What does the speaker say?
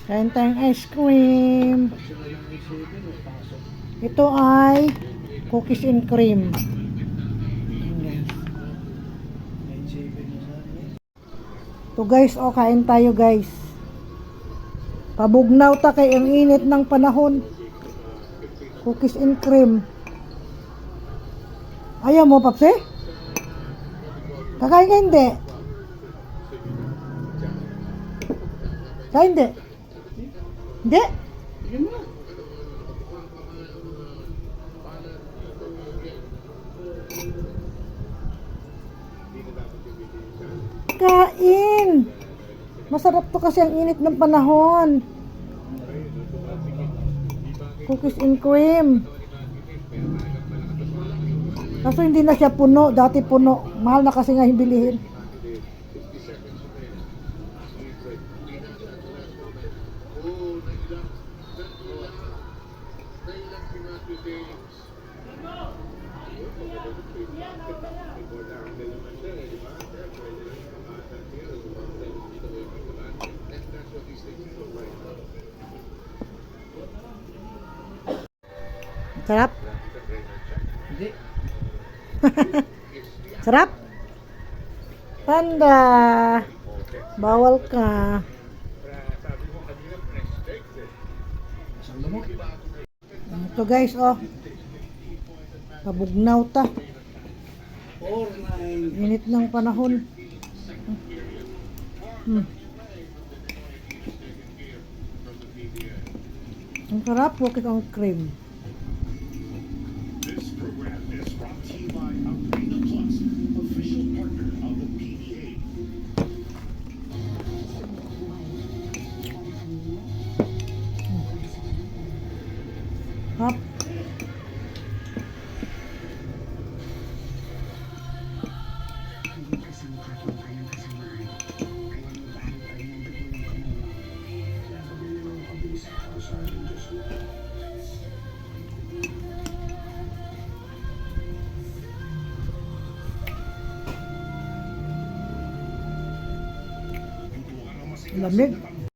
Kain tayong ice cream. Ito ay cookies and cream. Ito guys, oh, kain tayo guys. Pabugnaw ta kay ang init ng panahon. Cookies and cream. Ayaw mo, Papsi? Kakain ka hindi? Kain hindi? Hindi? Kain! Masarap to kasi ang init ng panahon. Cookies and cream. Kaso hindi na siya puno. Dati puno. Mahal na kasi nga hibilihin. Sarap? Hindi. Sarap? Panda. Bawal ka. Ito guys, oh. Pabugnaw ta. Init ng panahon. Ang sarap, cookies and cream. Hop. Lamig.